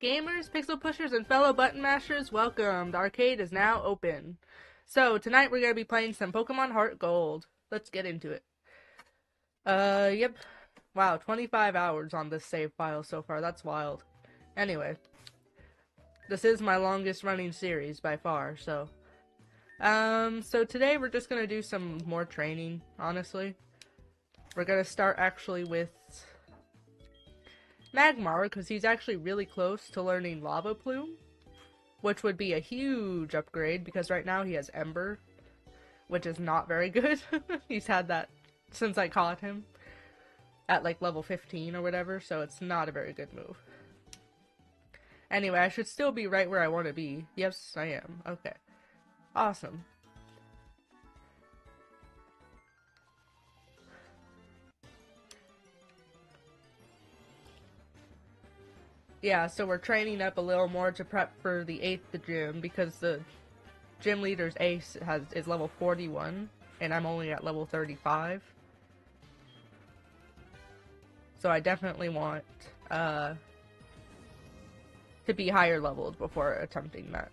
Gamers, pixel pushers, and fellow button mashers, welcome. The arcade is now open. So, tonight we're going to be playing some Pokemon Heart Gold. Let's get into it. Yep. Wow, 25 hours on this save file so far. That's wild. Anyway, this is my longest running series by far, so. So today we're just going to do some more training, honestly. We're going to start actually with Magmar, because he's actually really close to learning Lava Plume, which would be a huge upgrade, because right now he has Ember, which is not very good. He's had that since I caught him at like level 15 or whatever, so it's not a very good move. Anyway, I should still be right where I want to be. Yes, I am. Okay. Awesome. Yeah, so we're training up a little more to prep for the 8th gym, because the gym leader's ace is level 41, and I'm only at level 35. So I definitely want to be higher leveled before attempting that.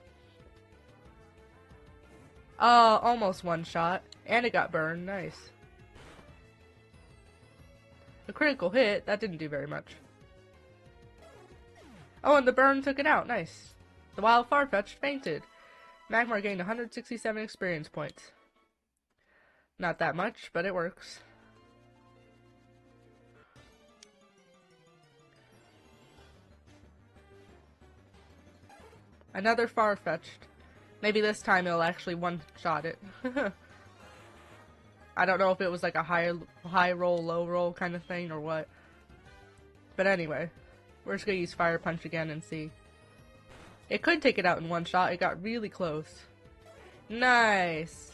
Almost one shot, and it got burned. Nice. A critical hit, that didn't do very much. Oh, and the burn took it out. Nice. The wild Farfetch'd fainted. Magmar gained 167 experience points. Not that much, but it works. Another Farfetch'd. Maybe this time it'll actually one-shot it. I don't know if it was like a high roll, low roll kind of thing or what. But anyway, we're just gonna use Fire Punch again and see. It could take it out in one shot. It got really close. Nice.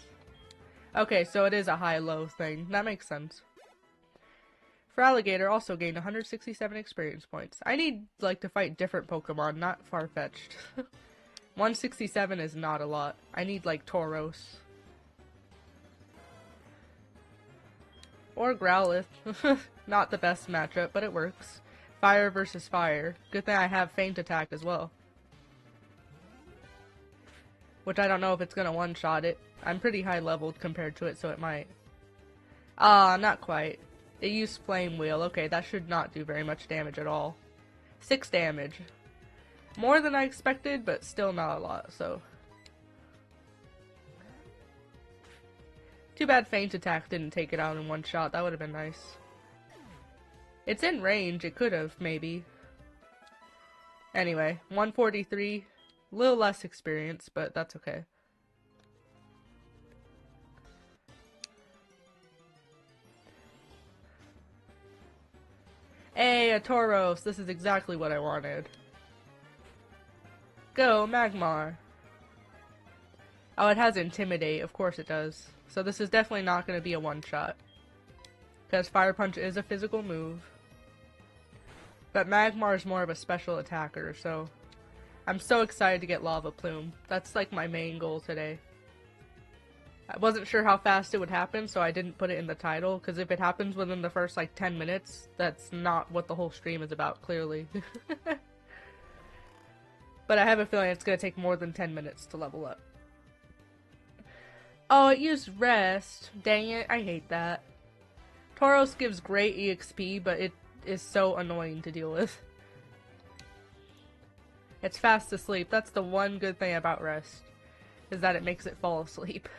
Okay, so it is a high-low thing. That makes sense. Feraligatr also gained 167 experience points. I need, like, to fight different Pokemon, not Farfetch'd. 167 is not a lot. I need, like, Tauros. Or Growlithe. Not the best matchup, but it works. Fire versus fire. Good thing I have Feint Attack as well. Which I don't know if it's gonna one-shot it. I'm pretty high-leveled compared to it, so it might. Not quite. It used Flame Wheel. Okay, that should not do very much damage at all. 6 damage. More than I expected, but still not a lot, so. Too bad Feint Attack didn't take it out in one shot. That would have been nice. It's in range. It could have, maybe. Anyway, 143. A little less experience, but that's okay. Hey, a Tauros! This is exactly what I wanted. Go, Magmar! Oh, it has Intimidate. Of course it does. So this is definitely not going to be a one-shot. Because Fire Punch is a physical move. But Magmar is more of a special attacker, so I'm so excited to get Lava Plume. That's like my main goal today. I wasn't sure how fast it would happen, so I didn't put it in the title, because if it happens within the first like 10 minutes, that's not what the whole stream is about, clearly. But I have a feeling it's going to take more than 10 minutes to level up. Oh, it used Rest. Dang it, I hate that. Tauros gives great EXP, but it is so annoying to deal with. It's fast asleep. That's the one good thing about Rest, is that it makes it fall asleep.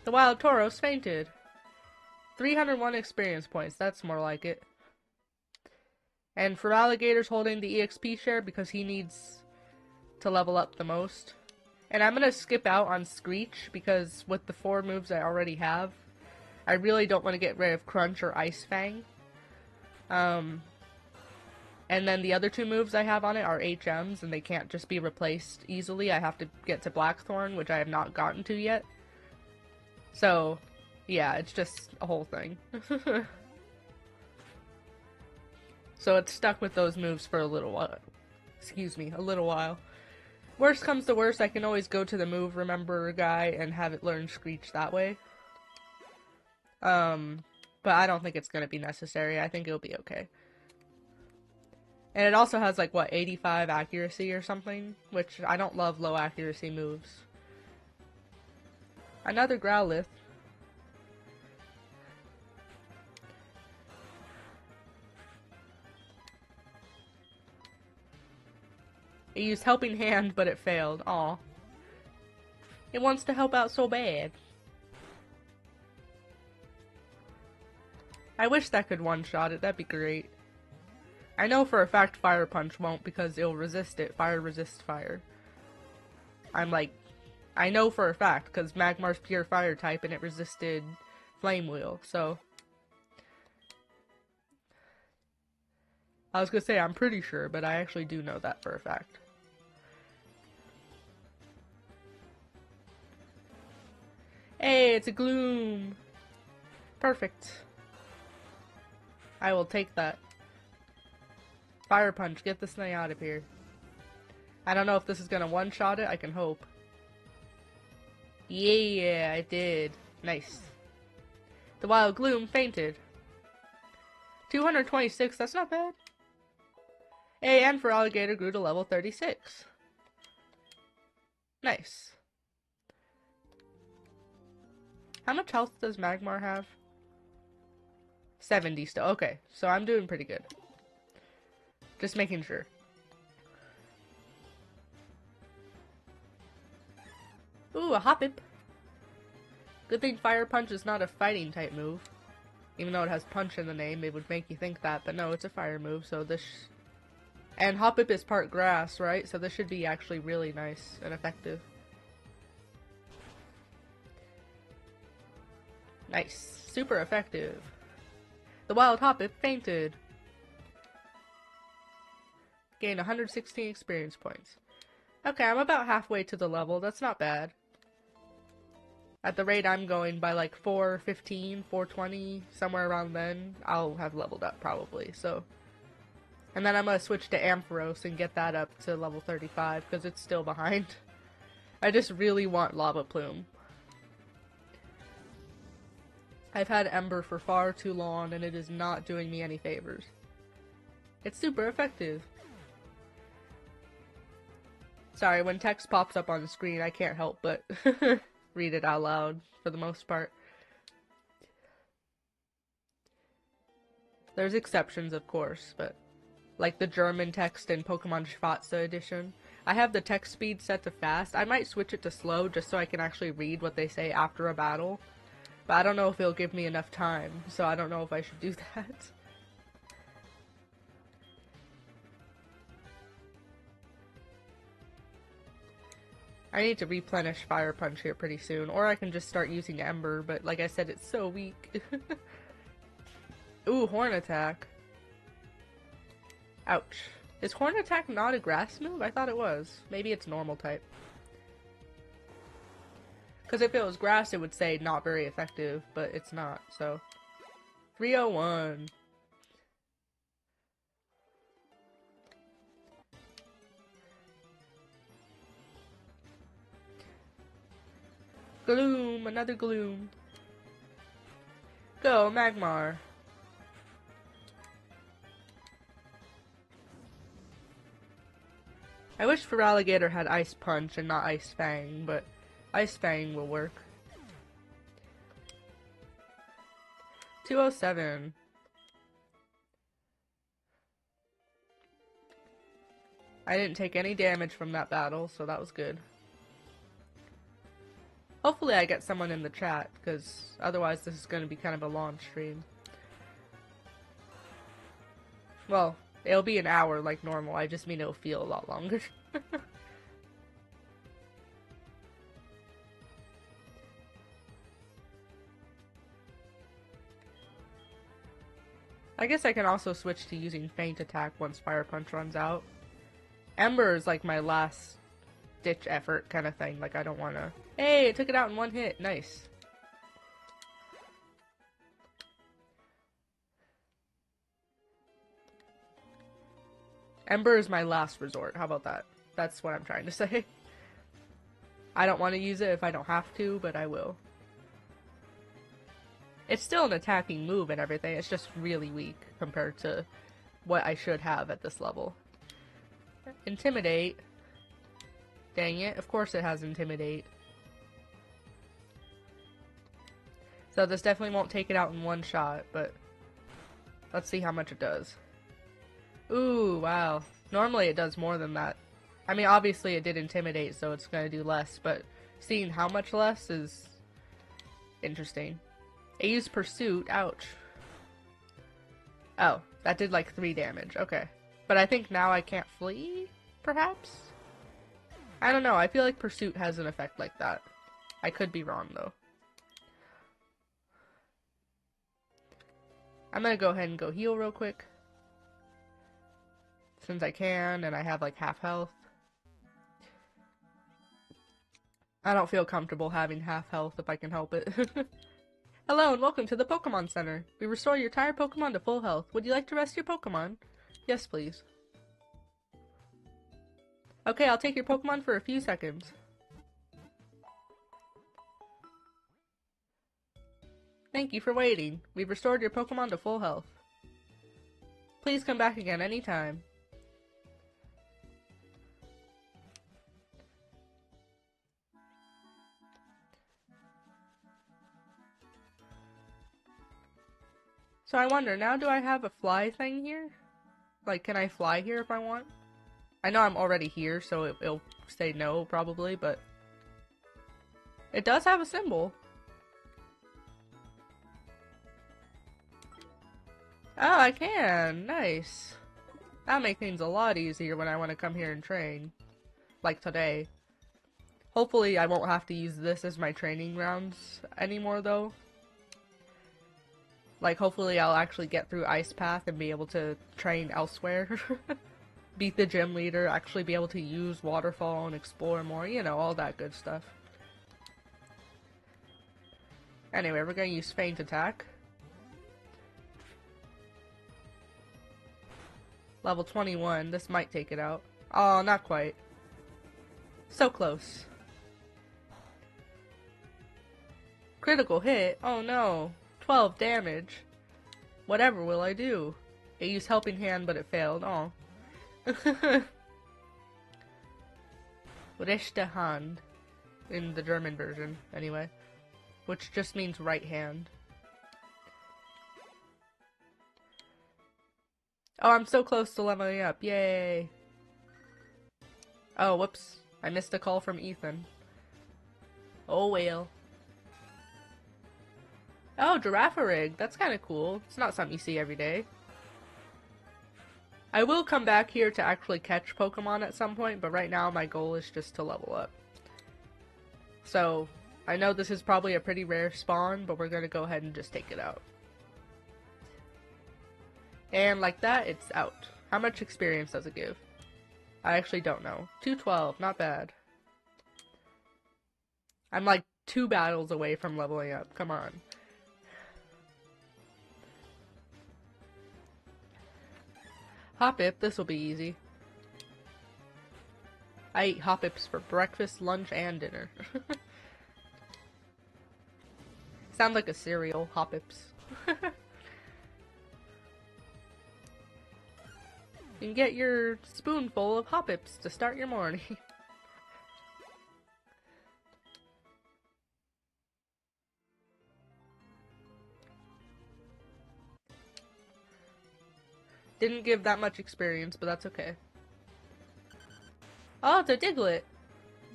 The wild Tauros fainted. 301 experience points. That's more like it. And Feraligatr's holding the EXP share because he needs to level up the most. And I'm gonna skip out on Screech because with the 4 moves I already have, I really don't want to get rid of Crunch or Ice Fang. And then the other 2 moves I have on it are HMs, and they can't just be replaced easily. I have to get to Blackthorn, which I have not gotten to yet. So, yeah, it's just a whole thing. So it's stuck with those moves for a little while. Excuse me, a little while. Worst comes to worst, I can always go to the move remember guy and have it learn Screech that way. But I don't think it's gonna be necessary. I think it'll be okay. And it also has like, what, 85 accuracy or something? Which, I don't love low accuracy moves. Another Growlithe. It used Helping Hand, but it failed. Aw. It wants to help out so bad. I wish that could one-shot it. That'd be great. I know for a fact Fire Punch won't because it'll resist it. Fire resists fire. I know for a fact because Magmar's pure fire type and it resisted Flame Wheel, so. I was gonna say I'm pretty sure, but I actually do know that for a fact. Hey, it's a Gloom! Perfect. I will take that. Fire Punch, get this thing out of here. I don't know if this is gonna one-shot it, I can hope. Yeah, I did. Nice. The Wild Gloom fainted. 226, that's not bad. Hey, and Feraligatr grew to level 36. Nice. How much health does Magmar have? 70 still. Okay, so I'm doing pretty good. Just making sure. Ooh, a Hoppip. Good thing Fire Punch is not a fighting type move. Even though it has punch in the name, it would make you think that, but no, it's a fire move, so this... And Hoppip is part grass, right? So this should be actually really nice and effective. Nice. Super effective. The Wild Hoppip fainted. Gained 116 experience points. Okay, I'm about halfway to the level. That's not bad. At the rate I'm going, by like 415, 420, somewhere around then, I'll have leveled up probably, so. And then I'm gonna switch to Ampharos and get that up to level 35, because it's still behind. I just really want Lava Plume. I've had Ember for far too long, and it is not doing me any favors. It's super effective. Sorry, when text pops up on the screen, I can't help but read it out loud, for the most part. There's exceptions, of course, but like the German text in Pokemon Schwarze edition. I have the text speed set to fast. I might switch it to slow just so I can actually read what they say after a battle. But I don't know if it'll give me enough time, so I don't know if I should do that. I need to replenish Fire Punch here pretty soon, or I can just start using Ember, but like I said, it's so weak. Ooh, Horn Attack. Ouch. Is Horn Attack not a grass move? I thought it was. Maybe it's normal type. Because if it was grass, it would say not very effective, but it's not, so. 301. Gloom, another Gloom. Go, Magmar. I wish Feraligatr had Ice Punch and not Ice Fang, but Ice Fang will work. 207. I didn't take any damage from that battle, so that was good. Hopefully I get someone in the chat, because otherwise this is going to be kind of a long stream. Well, it'll be an hour like normal, I just mean it'll feel a lot longer. I guess I can also switch to using Feint Attack once Fire Punch runs out. Ember is like my last ditch effort kind of thing, like I don't want to... Hey, it took it out in one hit, nice. Ember is my last resort, how about that? That's what I'm trying to say. I don't want to use it if I don't have to, but I will. It's still an attacking move and everything, it's just really weak compared to what I should have at this level. Intimidate. Dang it, of course it has Intimidate. So this definitely won't take it out in one shot, but let's see how much it does. Ooh, wow. Normally it does more than that. I mean, obviously it did Intimidate, so it's gonna do less, but seeing how much less is interesting. It used Pursuit, ouch. Oh, that did like 3 damage, okay. But I think now I can't flee, perhaps? I don't know, I feel like Pursuit has an effect like that. I could be wrong, though. I'm gonna go ahead and go heal real quick. Since I can, and I have like half health. I don't feel comfortable having half health if I can help it. Hello and welcome to the Pokemon Center. We restore your tired Pokemon to full health. Would you like to rest your Pokemon? Yes, please. Okay, I'll take your Pokemon for a few seconds. Thank you for waiting. We've restored your Pokemon to full health. Please come back again anytime. So I wonder, now do I have a fly thing here? Like, can I fly here if I want? I know I'm already here, so it'll say no, probably, but... It does have a symbol. Oh, I can! Nice. That'll make things a lot easier when I want to come here and train. Like today. Hopefully I won't have to use this as my training grounds anymore, though. Like, hopefully I'll actually get through Ice Path and be able to train elsewhere. Beat the gym leader, actually be able to use Waterfall and explore more, you know, all that good stuff. Anyway, we're gonna use Feint Attack. Level 21, this might take it out. Oh, not quite. So close. Critical hit? Oh no. 12 damage. Whatever will I do? It used Helping Hand, but it failed. Oh. Rechte Hand. In the German version, anyway. Which just means right hand. Oh, I'm so close to leveling up. Yay. Oh, whoops. I missed a call from Ethan. Oh well. Oh, Girafarig. That's kind of cool. It's not something you see every day. I will come back here to actually catch Pokemon at some point, but right now my goal is just to level up. So, I know this is probably a pretty rare spawn, but we're going to go ahead and just take it out. And like that, it's out. How much experience does it give? I actually don't know. 212, not bad. I'm like 2 battles away from leveling up. Come on. Hoppip, this will be easy. I eat Hoppips for breakfast, lunch, and dinner. Sounds like a cereal, Hoppips. You can get your spoonful of Hoppips to start your morning. Didn't give that much experience, but that's okay. Oh, it's a Diglett!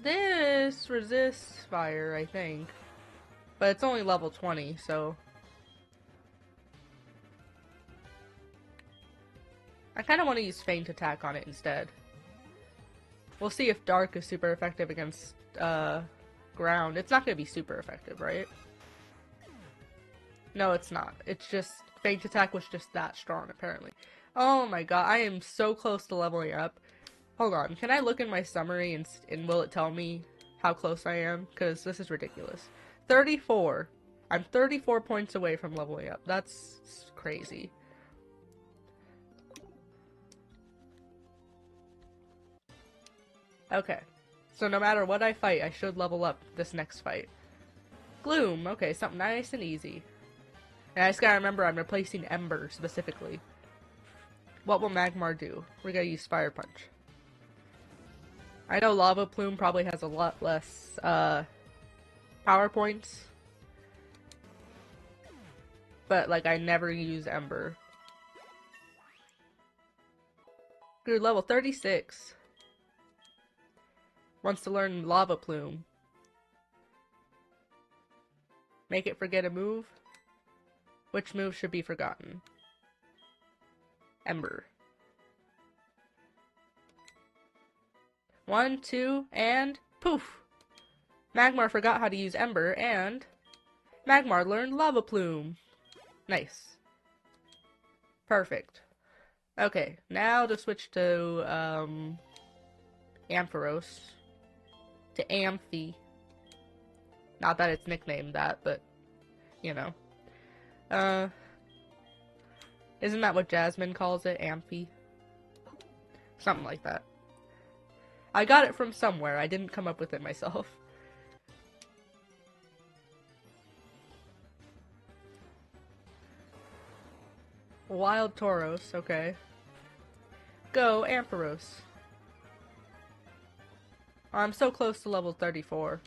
This resists fire, I think. But it's only level 20, so... I kind of want to use Feint Attack on it instead. We'll see if Dark is super effective against, ground. It's not going to be super effective, right? No, it's not. It's just... Feint Attack was just that strong, apparently. Oh my god, I am so close to leveling up. Hold on, can I look in my summary and will it tell me how close I am? Because this is ridiculous. 34. I'm 34 points away from leveling up. That's crazy. Okay, so no matter what I fight, I should level up this next fight. Gloom, okay, something nice and easy. And I just gotta remember I'm replacing Ember specifically. What will Magmar do? We're gonna use Fire Punch. I know Lava Plume probably has a lot less, power points. But, like, I never use Ember. Dude, level 36. Wants to learn Lava Plume. Make it forget a move? Which move should be forgotten? Ember. 1, 2, and poof! Magmar forgot how to use Ember, and Magmar learned Lava Plume. Nice. Perfect. Okay, now to switch to, Ampharos. To Amphi. Not that it's nicknamed that, but, you know. Isn't that what Jasmine calls it? Amphi? Something like that. I got it from somewhere. I didn't come up with it myself. Wild Tauros, okay. Go, Ampharos. Oh, I'm so close to level 34.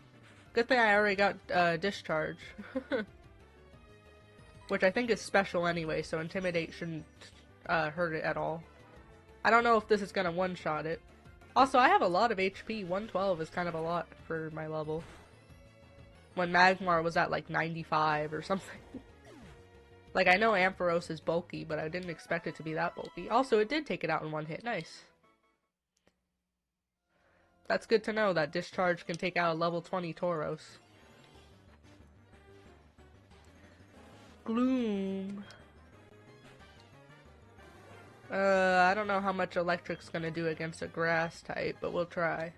Good thing I already got Discharge. Which I think is special anyway, so Intimidate shouldn't hurt it at all. I don't know if this is gonna one-shot it. Also, I have a lot of HP. 112 is kind of a lot for my level. When Magmar was at like 95 or something. Like, I know Ampharos is bulky, but I didn't expect it to be that bulky. Also, it did take it out in one hit. Nice. That's good to know that Discharge can take out a level 20 Tauros. Gloom. I don't know how much Electric's gonna do against a grass type, but we'll try.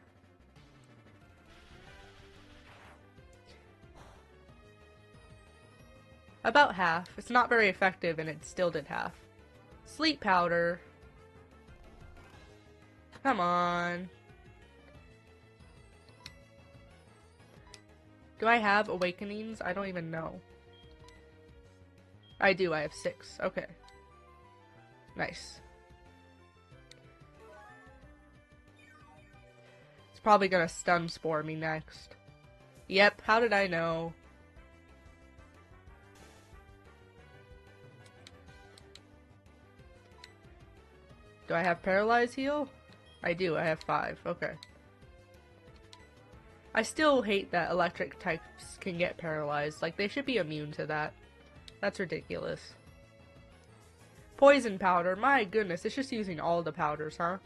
About half. It's not very effective, and it still did half. Sleep Powder. Come on. Do I have Awakenings? I don't even know. I do, I have 6. Okay. Nice. It's probably gonna Stun Spore me next. Yep, how did I know? Do I have Paralyze Heal? I do, I have 5. Okay. I still hate that electric types can get paralyzed. Like, they should be immune to that. That's ridiculous. Poison Powder, my goodness, it's just using all the powders, huh?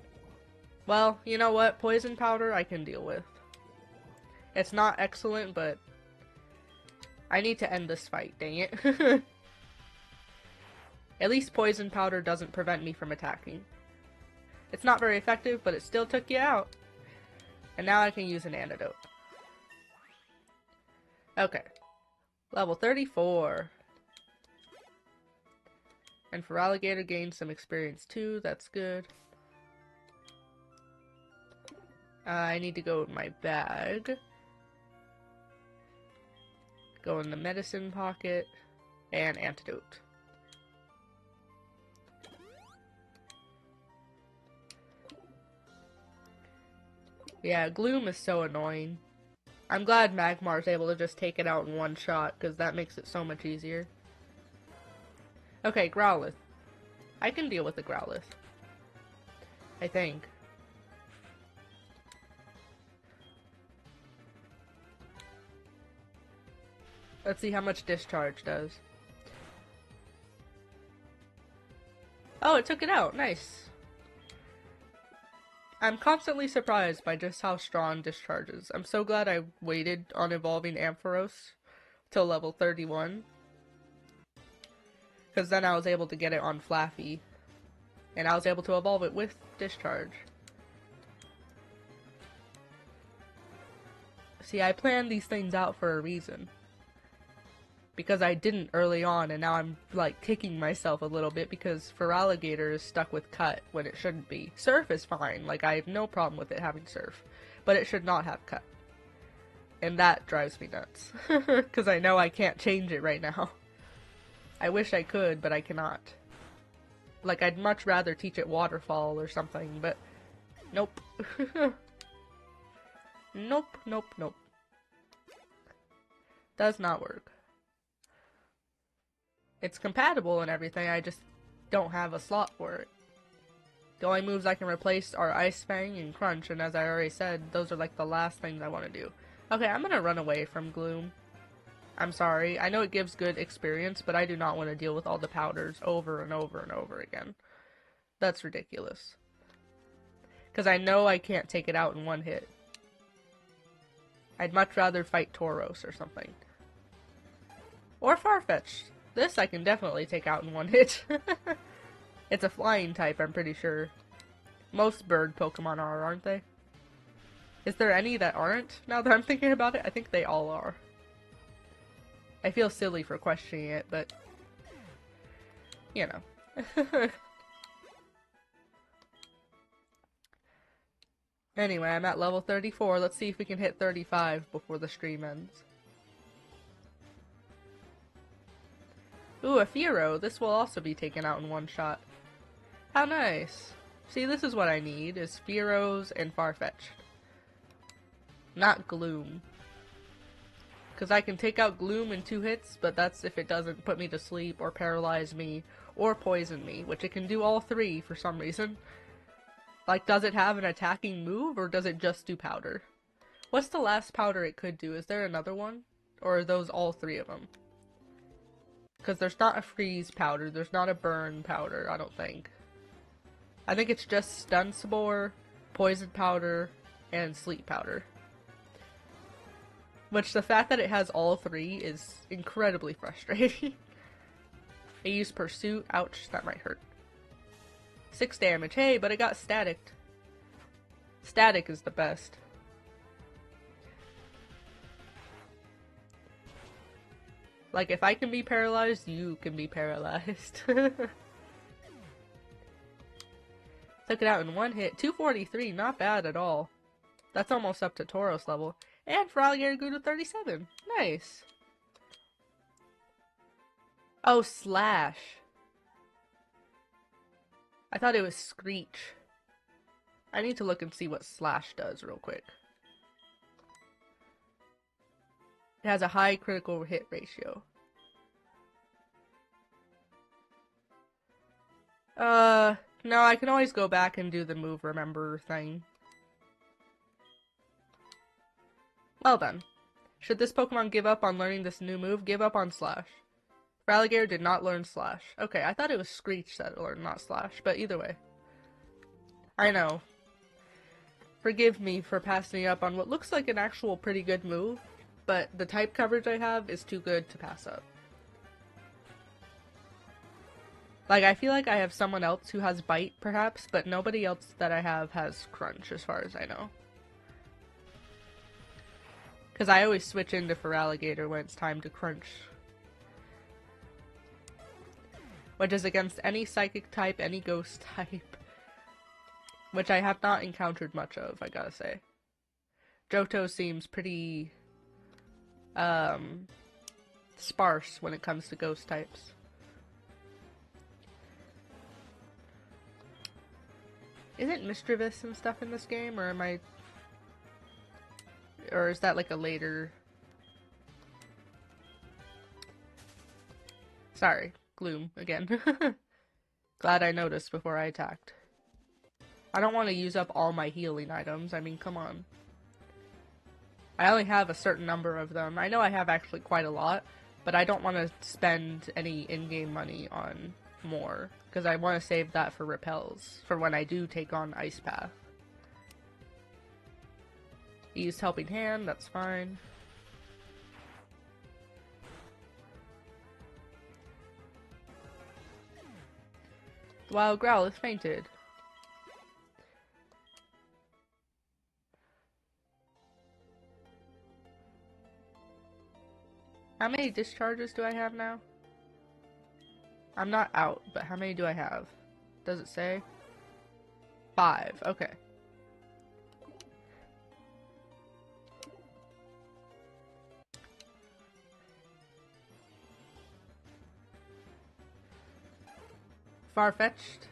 Well, you know what? Poison Powder I can deal with. It's not excellent, but I need to end this fight, dang it. At least Poison Powder doesn't prevent me from attacking. It's not very effective, but it still took you out. And now I can use an antidote. Okay. Level 34. And Feraligatr gained some experience too, that's good. I need to go in my bag. Go in the medicine pocket. And antidote. Yeah, Gloom is so annoying. I'm glad Magmar's able to just take it out in one shot, because that makes it so much easier. Okay, Growlithe. I can deal with the Growlithe. I think. Let's see how much Discharge does. Oh, it took it out. Nice. I'm constantly surprised by just how strong Discharge is. I'm so glad I waited on evolving Ampharos till level 31. Because then I was able to get it on Flaffy. And I was able to evolve it with Discharge. See, I planned these things out for a reason. Because I didn't early on, and now I'm, like, kicking myself a little bit because Feraligatr is stuck with Cut when it shouldn't be. Surf is fine, like, I have no problem with it having Surf. But it should not have Cut. And that drives me nuts. Because I know I can't change it right now. I wish I could, but I cannot. Like, I'd much rather teach it Waterfall or something, but nope. Nope, nope, nope. Does not work. It's compatible and everything, I just don't have a slot for it. The only moves I can replace are Ice Fang and Crunch, and as I already said, those are like the last things I want to do. Okay, I'm gonna run away from Gloom. I'm sorry, I know it gives good experience, but I do not want to deal with all the powders over and over and over again. That's ridiculous. Because I know I can't take it out in one hit. I'd much rather fight Tauros or something. Or Farfetch'd. This I can definitely take out in one hit. It's a flying type, I'm pretty sure. Most bird Pokemon are, aren't they? Is there any that aren't, now that I'm thinking about it? I think they all are. I feel silly for questioning it, but... you know. Anyway, I'm at level 34. Let's see if we can hit 35 before the stream ends. Ooh, a Fearow. This will also be taken out in one shot. How nice. See, this is what I need, is Fearows and Farfetch'd. Not Gloom. Because I can take out Gloom in 2 hits, but that's if it doesn't put me to sleep, or paralyze me, or poison me, which it can do all 3 for some reason. Like, does it have an attacking move, or does it just do powder? What's the last powder it could do? Is there another one? Or are those all 3 of them? Because there's not a freeze powder, there's not a burn powder, I don't think. I think it's just stun spore, poison powder, and sleep powder. Which the fact that it has all 3 is incredibly frustrating. I used Pursuit, ouch, that might hurt. 6 damage, hey, but it got staticked. Static is the best. Like, if I can be paralyzed, you can be paralyzed. Took it out in 1 hit. 243, not bad at all. That's almost up to Tauros level. And Feraligatr grew to 37. Nice. Oh, Slash. I thought it was Screech. I need to look and see what Slash does real quick. It has a high critical hit ratio. No, I can always go back and do the move remember thing. Well done. Should this Pokemon give up on learning this new move, give up on Slash. Feraligatr did not learn Slash. Okay, I thought it was Screech that learned, not Slash, but either way. I know. Forgive me for passing up on what looks like an actual pretty good move, but the type coverage I have is too good to pass up. Like, I feel like I have someone else who has Bite, perhaps, but nobody else that I have has Crunch, as far as I know. Because I always switch into Feraligatr when it's time to Crunch. Which is against any Psychic type, any Ghost type. Which I have not encountered much of, I gotta say. Johto seems pretty, sparse when it comes to Ghost types. Isn't Mischievous and stuff in this game, or am I... Or is that like a later... Sorry, Gloom, again. Glad I noticed before I attacked. I don't want to use up all my healing items, I mean, come on. I only have a certain number of them. I know I have actually quite a lot, but I don't want to spend any in-game money on more, because I want to save that for repels, for when I do take on Ice Path. Use Helping Hand, that's fine. Wild Growlithe fainted. How many discharges do I have now? I'm not out, but how many do I have? Does it say? 5, okay. Far-fetched?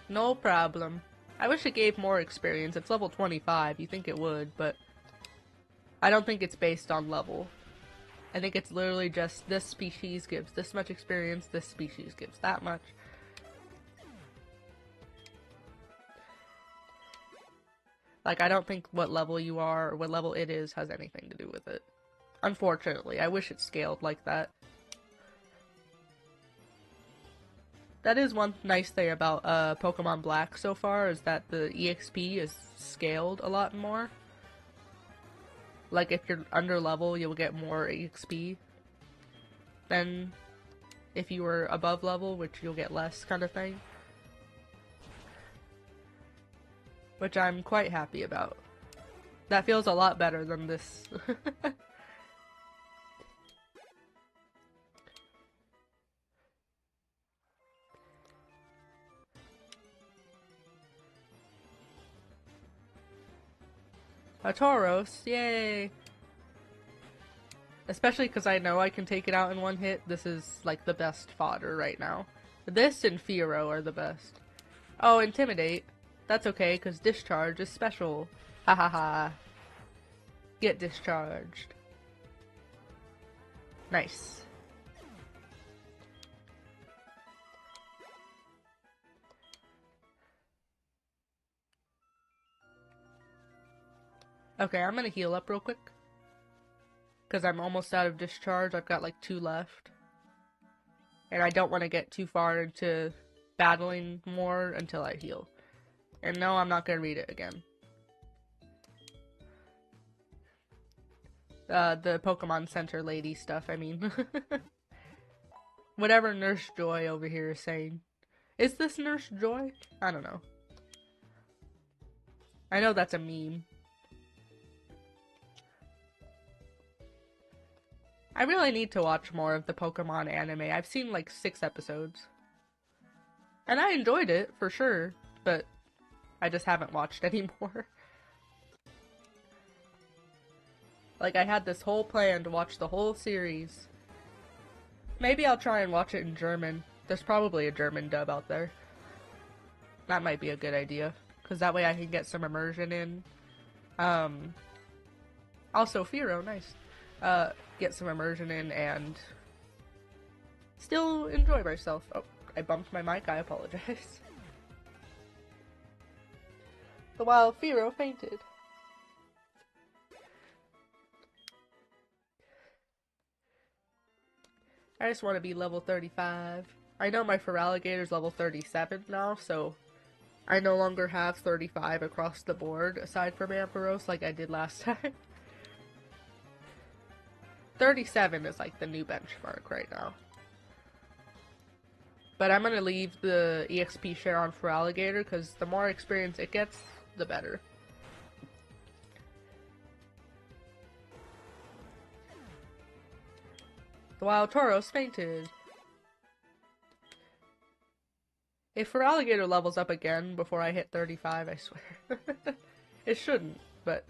No problem. I wish it gave more experience. It's level 25. You think it would, but I don't think it's based on level. I think it's literally just this species gives this much experience, this species gives that much. Like, I don't think what level you are or what level it is has anything to do with it. Unfortunately, I wish it scaled like that. That is one nice thing about Pokemon Black so far, is that the EXP is scaled a lot more. Like, if you're under level, you'll get more EXP than if you were above level, which you'll get less, kind of thing. Which I'm quite happy about. That feels a lot better than this. A Tauros, yay! Especially because I know I can take it out in one hit. This is like the best fodder right now. This and Fearow are the best. Oh, Intimidate. That's okay, because Discharge is special. Ha ha ha. Get discharged. Nice. Okay, I'm gonna heal up real quick. Because I'm almost out of discharge. I've got like 2 left. And I don't want to get too far into battling more until I heal. And no, I'm not gonna read it again. The Pokemon Center lady stuff, I mean. Whatever Nurse Joy over here is saying. Is this Nurse Joy? I don't know. I know that's a meme. I really need to watch more of the Pokemon anime. I've seen like 6 episodes. And I enjoyed it, for sure, but I just haven't watched anymore. Like, I had this whole plan to watch the whole series. Maybe I'll try and watch it in German. There's probably a German dub out there. That might be a good idea, because that way I can get some immersion in. Also, Fearow, nice. Get some immersion in and still enjoy myself. Oh, I bumped my mic, I apologize. The wild Fearow fainted. I just want to be level 35. I know my Feraligator's level 37 now, so I no longer have 35 across the board, aside from Ampharos, like I did last time. 37 is like the new benchmark right now. But I'm gonna leave the EXP share on Feraligator, because the more experience it gets, the better. The wild Tauros fainted. If Feraligator levels up again before I hit 35, I swear. It shouldn't, but...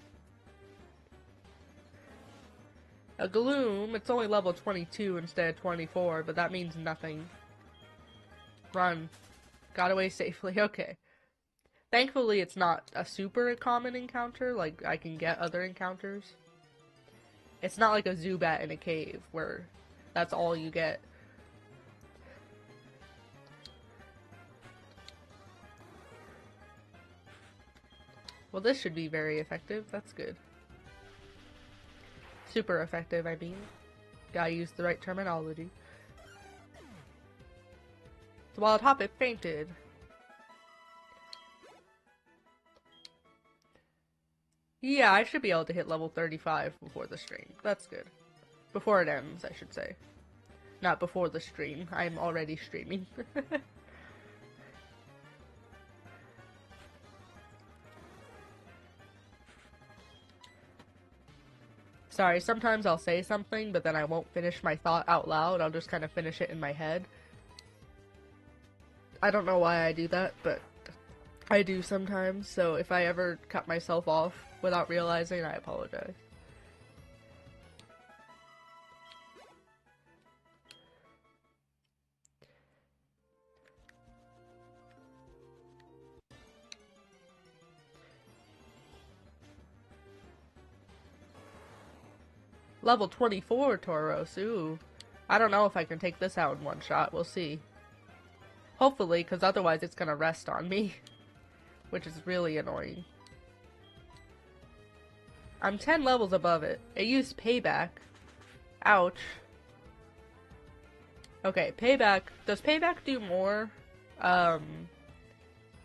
A Gloom, it's only level 22 instead of 24, but that means nothing. Run. Got away safely, okay. Thankfully, it's not a super common encounter, like, I can get other encounters. It's not like a Zubat in a cave, where that's all you get. Well, this should be very effective, that's good. Super effective, I mean. Gotta use the right terminology. The wild Hoppip fainted. Yeah, I should be able to hit level 35 before the stream. That's good. Before it ends, I should say. Not before the stream. I'm already streaming. Sorry, sometimes I'll say something, but then I won't finish my thought out loud. I'll just kind of finish it in my head. I don't know why I do that, but I do sometimes, so if I ever cut myself off without realizing, I apologize. Level 24 Tauros, ooh. I don't know if I can take this out in one shot, we'll see. Hopefully, because otherwise it's gonna rest on me. Which is really annoying. I'm 10 levels above it. It used Payback. Ouch. Okay, Payback. Does Payback do more,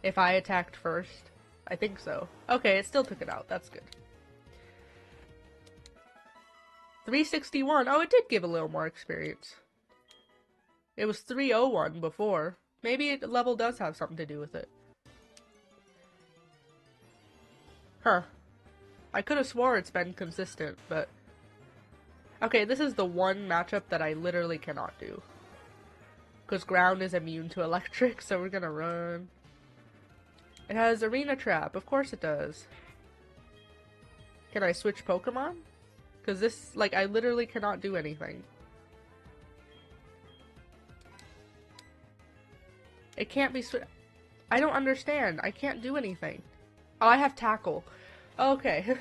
if I attacked first? I think so. Okay, it still took it out. That's good. 361. Oh, it did give a little more experience. It was 301 before. Maybe level does have something to do with it. Huh. I could have swore it's been consistent, but... Okay, this is the one matchup that I literally cannot do. Because ground is immune to electric, so we're gonna run. It has Arena Trap. Of course it does. Can I switch Pokemon? Because this, like, I literally cannot do anything. It can't be I don't understand. I can't do anything. Oh, I have Tackle. Okay.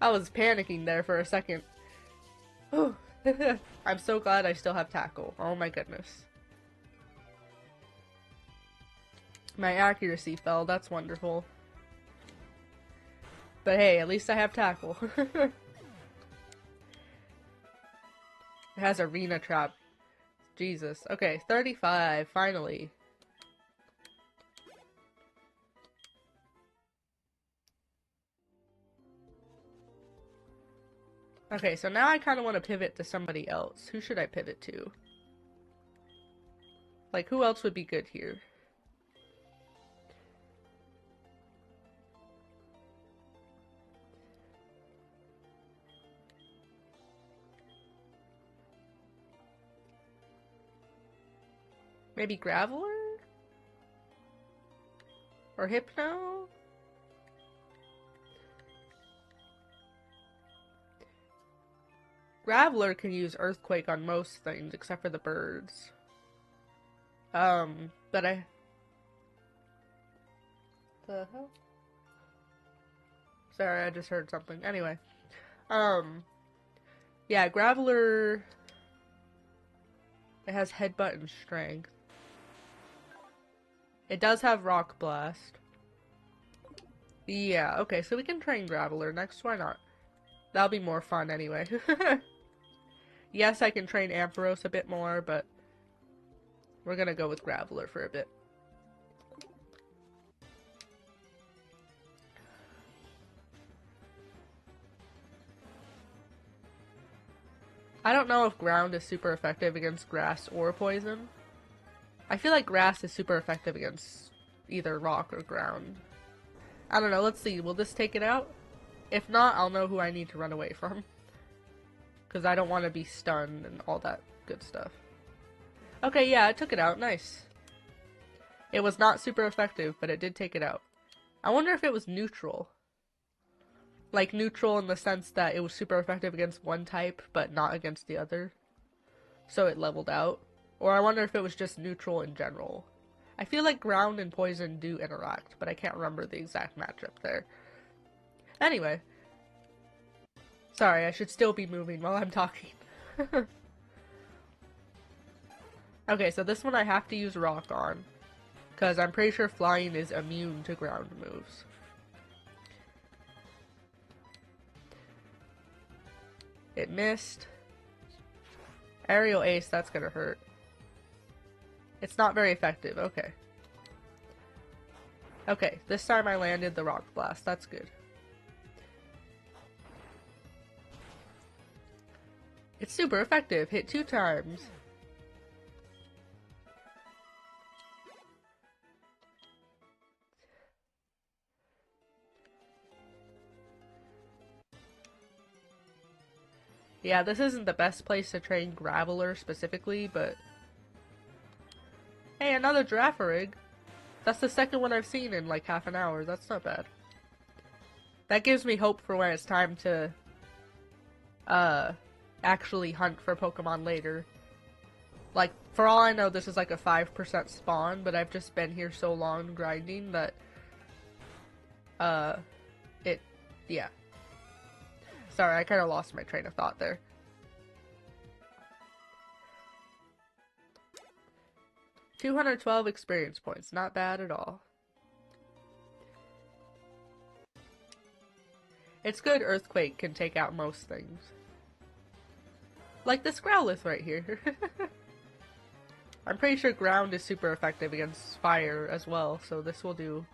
I was panicking there for a second. I'm so glad I still have Tackle. Oh my goodness. My accuracy fell. That's wonderful. But hey, at least I have Tackle. It has Arena Trap. Jesus. Okay, 35, finally. Okay, so now I kind of want to pivot to somebody else. Who should I pivot to? Like, who else would be good here? Maybe Graveler? Or Hypno? Graveler can use Earthquake on most things except for the birds. But I... The hell? Sorry, I just heard something. Anyway. Yeah, Graveler... It has Headbutt and Strength. It does have Rock Blast. Yeah, okay, so we can train Graveler next, why not? That'll be more fun anyway. Yes, I can train Ampharos a bit more, but we're gonna go with Graveler for a bit. I don't know if ground is super effective against grass or poison. I feel like grass is super effective against either rock or ground. I don't know, let's see, will this take it out? If not, I'll know who I need to run away from. Because I don't want to be stunned and all that good stuff. Okay, yeah, it took it out, nice. It was not super effective, but it did take it out. I wonder if it was neutral. Like, neutral in the sense that it was super effective against one type, but not against the other. So it leveled out. Or I wonder if it was just neutral in general. I feel like ground and poison do interact, but I can't remember the exact matchup there. Anyway. Sorry, I should still be moving while I'm talking. Okay, so this one I have to use rock on. Because I'm pretty sure flying is immune to ground moves. It missed. Aerial Ace, that's gonna hurt. It's not very effective, okay. Okay, this time I landed the Rock Blast, that's good. It's super effective, hit 2 times. Yeah, this isn't the best place to train Graveler specifically, but... Hey, another Girafarig! That's the second one I've seen in like half an hour, that's not bad. That gives me hope for when it's time to... actually hunt for Pokemon later. Like, for all I know, this is like a 5% spawn, but I've just been here so long grinding that... yeah. Sorry, I kind of lost my train of thought there. $212 experience points. Not bad at all. It's good Earthquake can take out most things. Like this Growlithe right here. I'm pretty sure Ground is super effective against Fire as well, so this will do.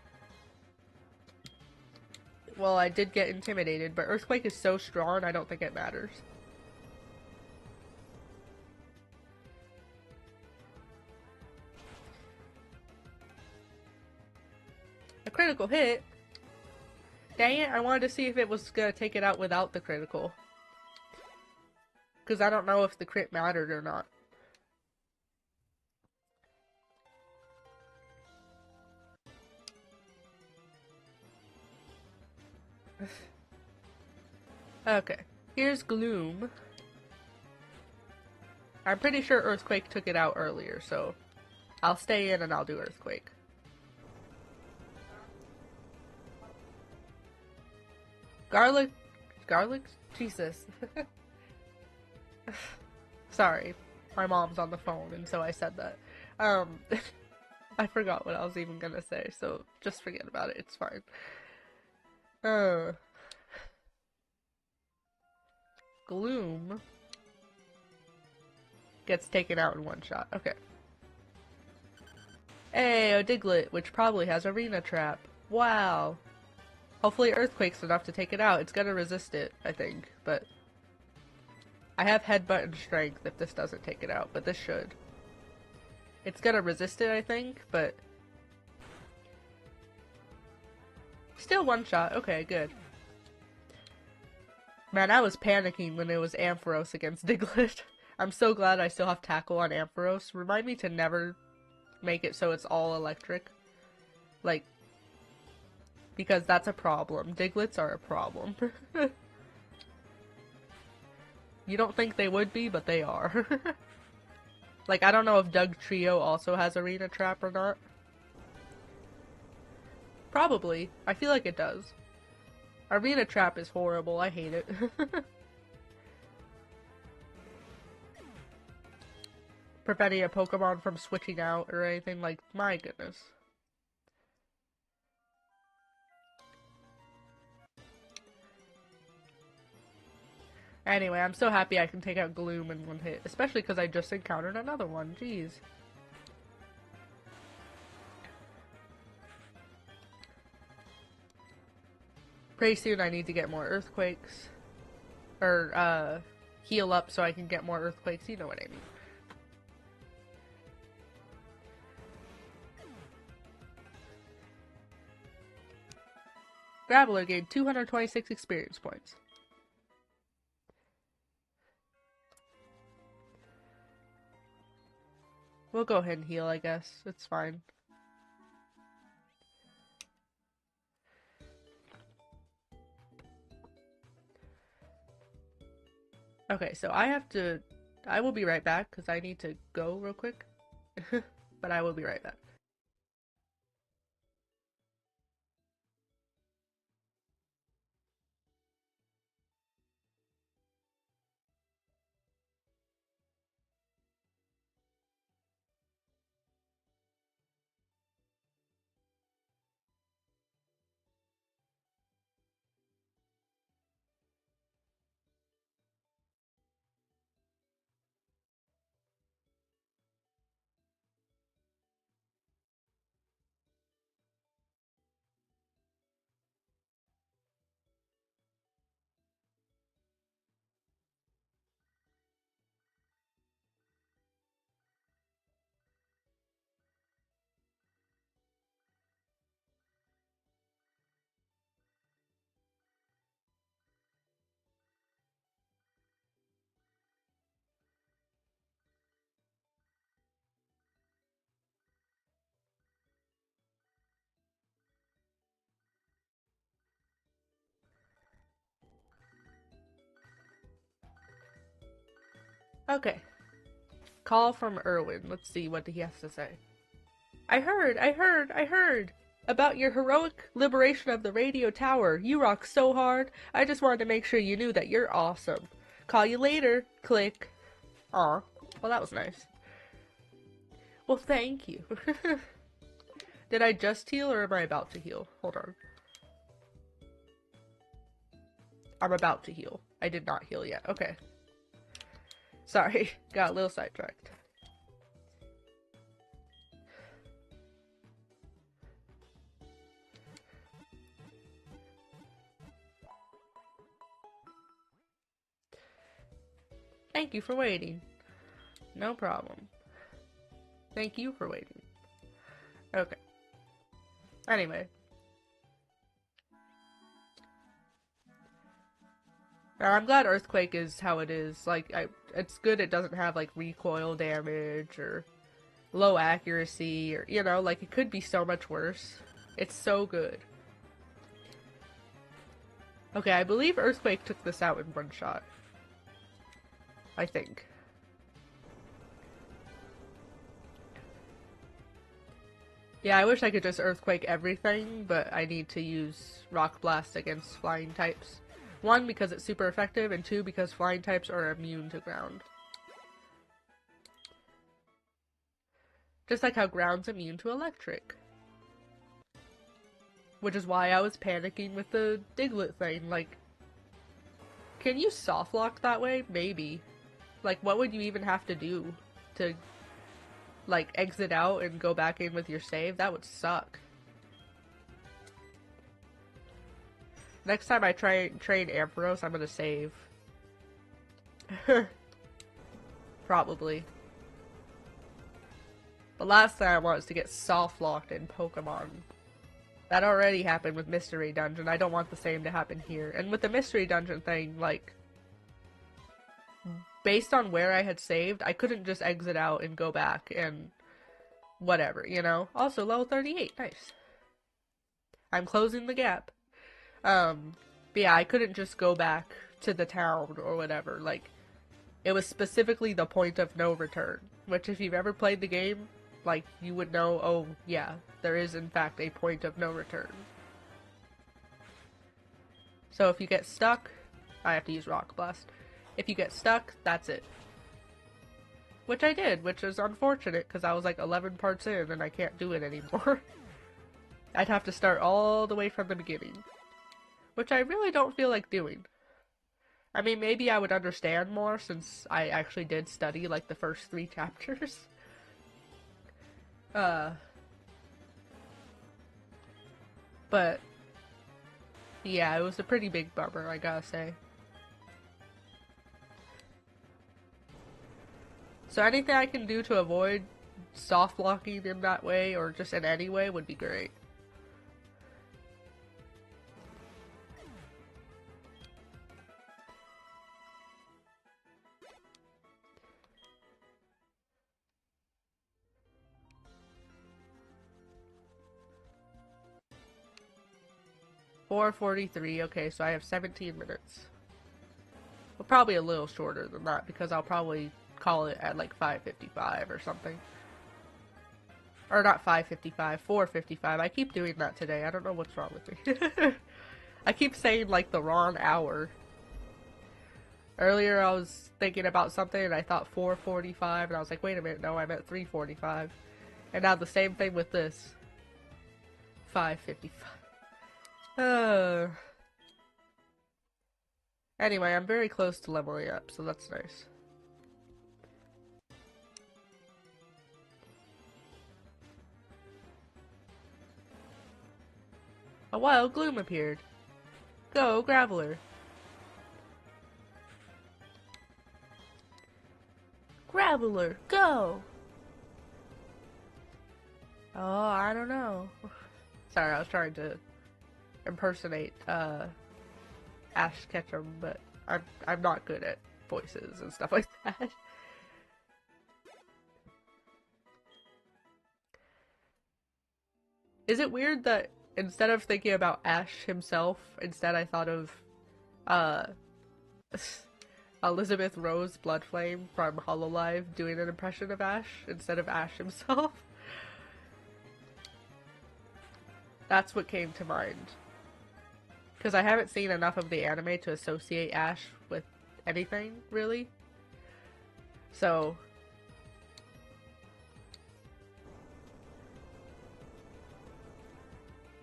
Well, I did get intimidated, but Earthquake is so strong, I don't think it matters. A critical hit? Dang it, I wanted to see if it was gonna take it out without the critical. Because I don't know if the crit mattered or not. Okay, here's Gloom. I'm pretty sure Earthquake took it out earlier, so I'll stay in and I'll do Earthquake. Garlic? Jesus. Sorry, my mom's on the phone and so I said that. I forgot what I was even gonna say, so just forget about it, it's fine. Gloom gets taken out in one shot. Okay. Hey, a Diglett, which probably has Arena Trap. Wow. Hopefully Earthquake's enough to take it out. It's gonna resist it, I think, but I have Headbutt and Strength if this doesn't take it out, but this should. It's gonna resist it, I think, but still one shot. Okay, good. Man, I was panicking when it was Ampharos against Diglett. I'm so glad I still have Tackle on Ampharos. Remind me to never make it so it's all electric. Like, because that's a problem. Digletts are a problem. You don't think they would be, but they are. Like, I don't know if Dugtrio also has Arena Trap or not. Probably. I feel like it does. Arena Trap is horrible. I hate it. Preventing a Pokemon from switching out or anything, like, my goodness. Anyway, I'm so happy I can take out Gloom in one hit, especially because I just encountered another one. Jeez. Pretty soon I need to get more Earthquakes. Or, heal up so I can get more Earthquakes, you know what I mean. Graveler gained 226 experience points. We'll go ahead and heal, I guess. It's fine. Okay, so I will be right back because I need to go real quick. But I will be right back. Okay. Call from Erwin. Let's see what he has to say. I heard! About your heroic liberation of the radio tower. You rock so hard. I just wanted to make sure you knew that you're awesome. Call you later. Click. Aw. Well, that was nice. Well, thank you. Did I just heal or am I about to heal? Hold on. I'm about to heal. I did not heal yet. Okay. Sorry. Got a little sidetracked. Thank you for waiting. No problem. Thank you for waiting. Okay. Anyway. Now, I'm glad Earthquake is how it is. Like, it's good it doesn't have, like, recoil damage or low accuracy or, you know, like, it could be so much worse. It's so good. Okay, I believe Earthquake took this out in one shot. I think. Yeah, I wish I could just Earthquake everything, but I need to use Rock Blast against flying types. 1, because it's super effective, and 2, because flying types are immune to ground. Just like how ground's immune to electric. Which is why I was panicking with the Diglett thing, like... Can you soft lock that way? Maybe. Like, what would you even have to do to, like, exit out and go back in with your save? That would suck. Next time I train Ampharos, I'm gonna save. Probably. The last thing I want is to get soft locked in Pokemon. That already happened with Mystery Dungeon. I don't want the same to happen here. And with the Mystery Dungeon thing, like... based on where I had saved, I couldn't just exit out and go back and whatever, you know? Also, level 38, nice. I'm closing the gap. But yeah, I couldn't just go back to the town or whatever, like, it was specifically the point of no return, which if you've ever played the game, like, you would know, oh, yeah, there is in fact a point of no return. So if you get stuck, I have to use Rock Blast. If you get stuck, that's it. Which I did, which is unfortunate, because I was like 11 parts in and I can't do it anymore. I'd have to start all the way from the beginning. Which I really don't feel like doing. I mean, maybe I would understand more since I actually did study like the first 3 chapters. But yeah, it was a pretty big bummer, I gotta say. So anything I can do to avoid soft locking in that way, or just in any way, would be great. $4:43, okay, so I have 17 minutes. Well, probably a little shorter than that, because I'll probably call it at like 5:55 or something. Or not 5:55, 4:55. I keep doing that today. I don't know what's wrong with me. I keep saying like the wrong hour. Earlier I was thinking about something and I thought 4:45 and I was like, wait a minute, no, I meant 3:45. And now the same thing with this. 5:55. Anyway, I'm very close to leveling up, so that's nice. A wild gloom appeared. Go, Graveler. Graveler, go! Oh, I don't know. Sorry, I was trying to impersonate Ash Ketchum, but I'm not good at voices and stuff like that. Is it weird that instead of thinking about Ash himself, instead I thought of uh Elizabeth Rose Bloodflame from Hololive doing an impression of Ash instead of Ash himself? That's what came to mind. Because I haven't seen enough of the anime to associate Ash with anything, really. So...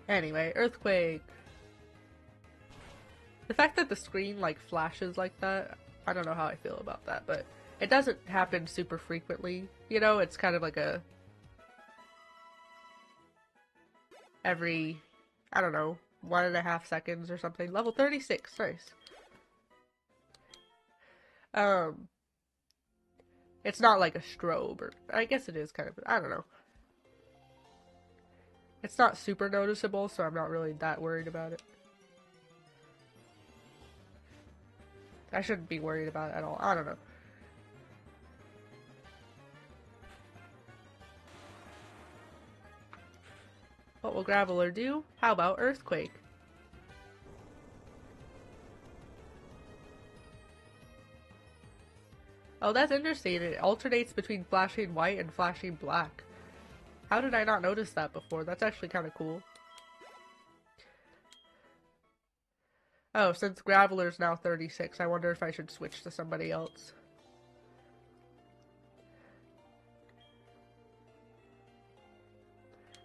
Anyway, Earthquake. The fact that the screen, like, flashes like that, I don't know how I feel about that, but it doesn't happen super frequently. You know, it's kind of like a... every, I don't know, 1.5 seconds or something. Level 36, nice. It's not like a strobe, or I guess it is kind of, I don't know. It's not super noticeable, so I'm not really that worried about it. I shouldn't be worried about it at all. I don't know. What will Graveler do? How about Earthquake? Oh, that's interesting. It alternates between flashing white and flashing black. How did I not notice that before? That's actually kind of cool. Oh, since Graveler's now 36, I wonder if I should switch to somebody else.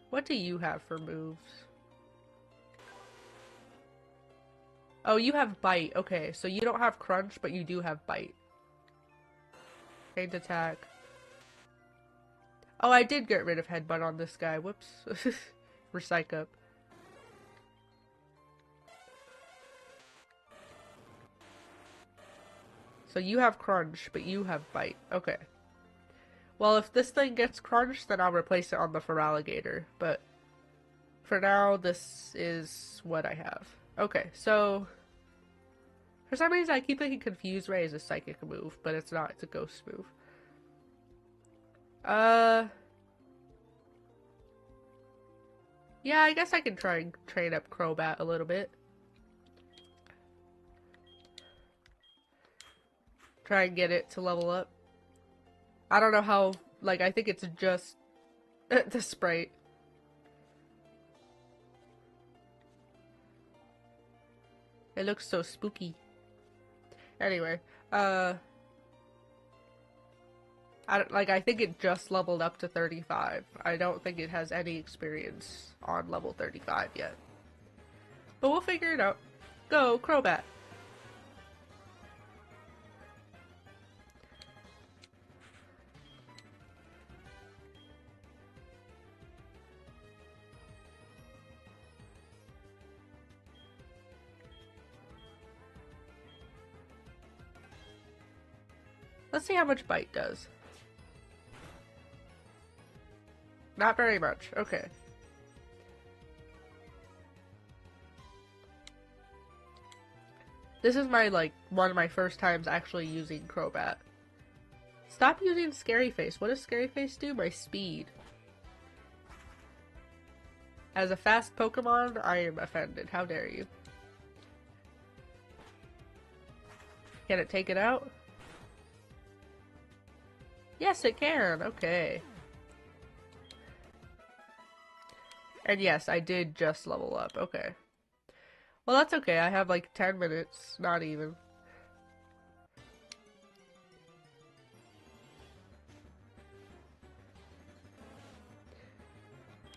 What do you have for moves? Oh, you have Bite. Okay, so you don't have Crunch, but you do have Bite. Faint attack. Oh, I did get rid of Headbutt on this guy. Whoops. Recycle. So you have Crunch, but you have Bite. Okay. Well, if this thing gets crunched, then I'll replace it on the Feraligatr. But for now, this is what I have. Okay, so... For some reason, I keep thinking Confuse Ray is a psychic move, but it's not. It's a ghost move. Yeah, I guess I can try and train up Crobat a little bit. Try and get it to level up. I don't know how, like, I think it's just the sprite. It looks so spooky. Anyway, I think it just leveled up to 35. I don't think it has any experience on level 35 yet. But we'll figure it out. Go, Crobat! Let's see how much Bite does. Not very much. Okay. This is my, like, one of my first times actually using Crobat. Stop using Scary Face. What does Scary Face do? My speed. As a fast Pokemon, I am offended. How dare you? Can it take it out? Yes, it can. Okay. And yes, I did just level up. Okay. Well, that's okay. I have like 10 minutes. Not even.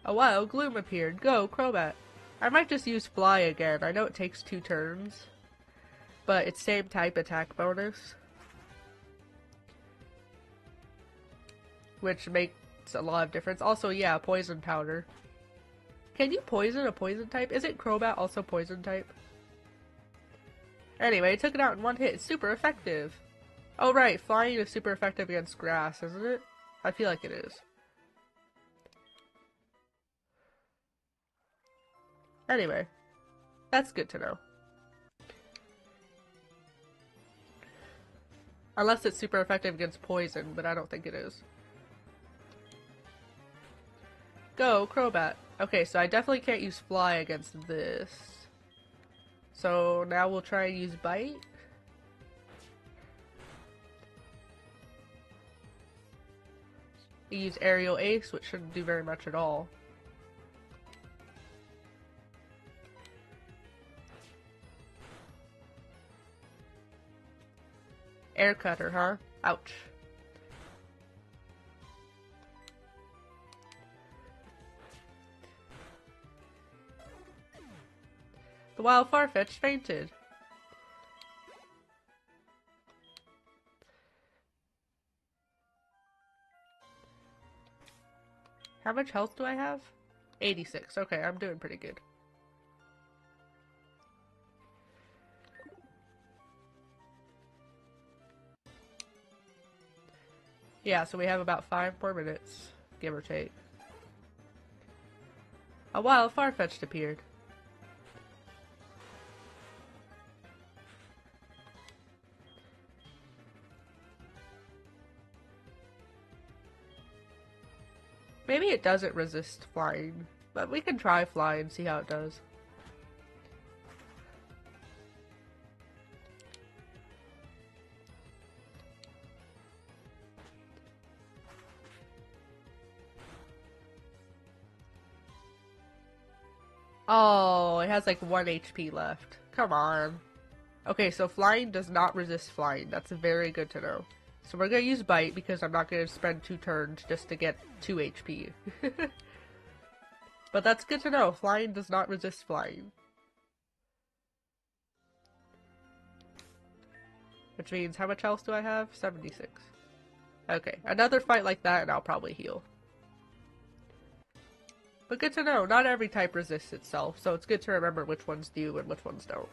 A wild Gloom appeared. Go, Crobat. I might just use Fly again. I know it takes 2 turns. But it's same type attack bonus. Which makes a lot of difference. Also, yeah, Poison Powder. Can you poison a poison type? Isn't Crobat also poison type? Anyway, took it out in one hit. It's super effective. Oh right, flying is super effective against grass, isn't it? I feel like it is. Anyway, that's good to know. Unless it's super effective against poison, but I don't think it is. Go, Crobat. Okay, so I definitely can't use Fly against this. So now we'll try and use Bite. You use Aerial Ace, which shouldn't do very much at all. Air cutter, huh? Ouch. The wild Farfetch fainted. How much health do I have? 86. Okay, I'm doing pretty good. Yeah, so we have about 5 more minutes, give or take. A wild Farfetch'd appeared. Maybe it doesn't resist flying, but we can try fly and see how it does. Oh, it has like 1 HP left. Come on. Okay, so flying does not resist flying. That's very good to know. So we're gonna use bite because I'm not gonna spend 2 turns just to get 2 HP. But that's good to know. Flying does not resist flying. Which means, how much health do I have? 76. Okay, another fight like that and I'll probably heal. But good to know, not every type resists itself, so it's good to remember which ones do and which ones don't.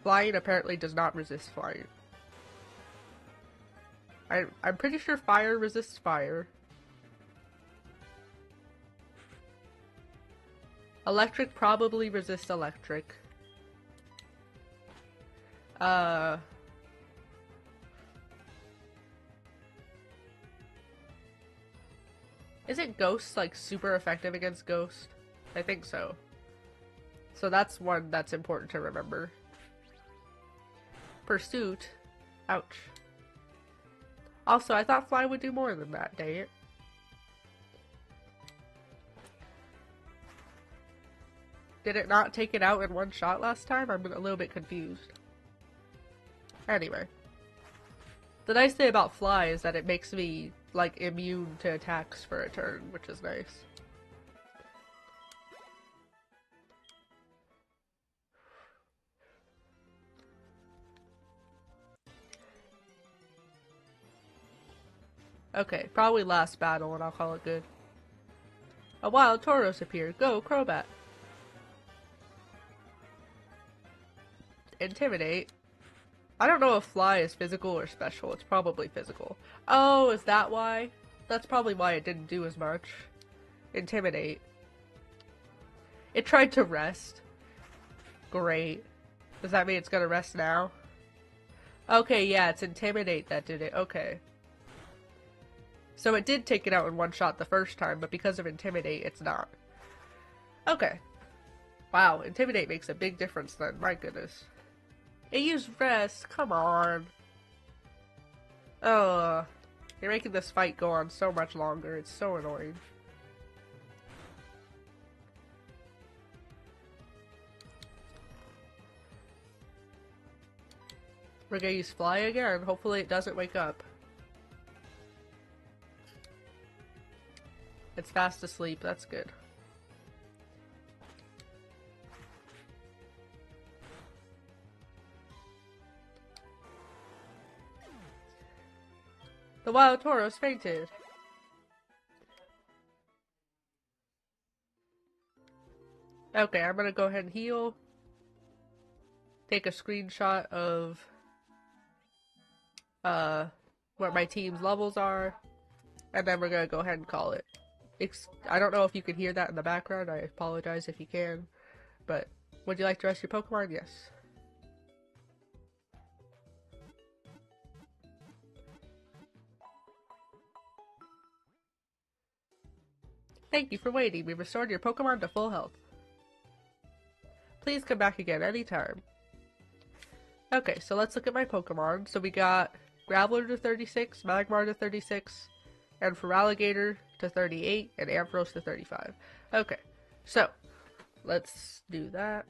Flying apparently does not resist flying. I'm pretty sure fire resists fire. Electric probably resists electric. Isn't Ghost like super effective against Ghost? I think so. So that's one that's important to remember. Pursuit. Ouch. Also, I thought Fly would do more than that, dang it. Did it not take it out in one shot last time? I'm a little bit confused. Anyway. The nice thing about Fly is that it makes me, like, immune to attacks for a turn, which is nice. Okay, probably last battle and I'll call it good. A wild Tauros appeared. Go, Crobat. Intimidate. I don't know if Fly is physical or special. It's probably physical. Oh, is that why? That's probably why it didn't do as much. Intimidate. It tried to rest. Great. Does that mean it's gonna rest now? Okay, yeah, it's Intimidate that did it. Okay. So it did take it out in one shot the first time, but because of Intimidate, it's not. Okay. Wow, Intimidate makes a big difference then. My goodness. It used Rest. Come on. Ugh. You're making this fight go on so much longer. It's so annoying. We're gonna use Fly again. Hopefully it doesn't wake up. It's fast asleep. That's good. The wild Tauros fainted. Okay, I'm gonna go ahead and heal. Take a screenshot of what my team's levels are. And then we're gonna go ahead and call it. I don't know if you can hear that in the background. I apologize if you can. But would you like to rest your Pokemon? Yes. Thank you for waiting. We restored your Pokemon to full health. Please come back again anytime. Okay, so let's look at my Pokemon. So we got Graveler to 36, Magmar to 36, and Feraligatr to 38, and Ampharos to 35. Okay, so let's do that.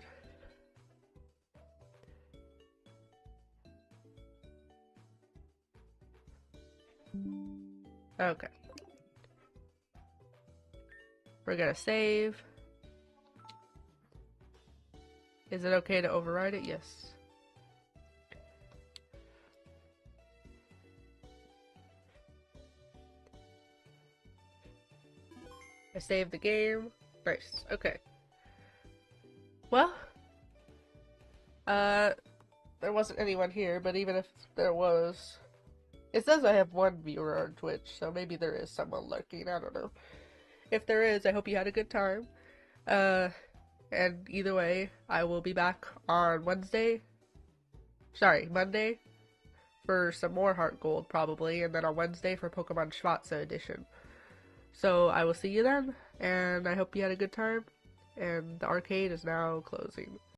Okay. We're gonna save. Is it okay to override it? Yes. I saved the game. Nice. Okay. Well, there wasn't anyone here, but even if there was, it says I have one viewer on Twitch, so maybe there is someone lurking. I don't know. If there is, I hope you had a good time. And either way, I will be back on Wednesday. Sorry, Monday for some more Heart Gold, probably, and then on Wednesday for Pokemon Schwarza Edition. So I will see you then, and I hope you had a good time, and the arcade is now closing.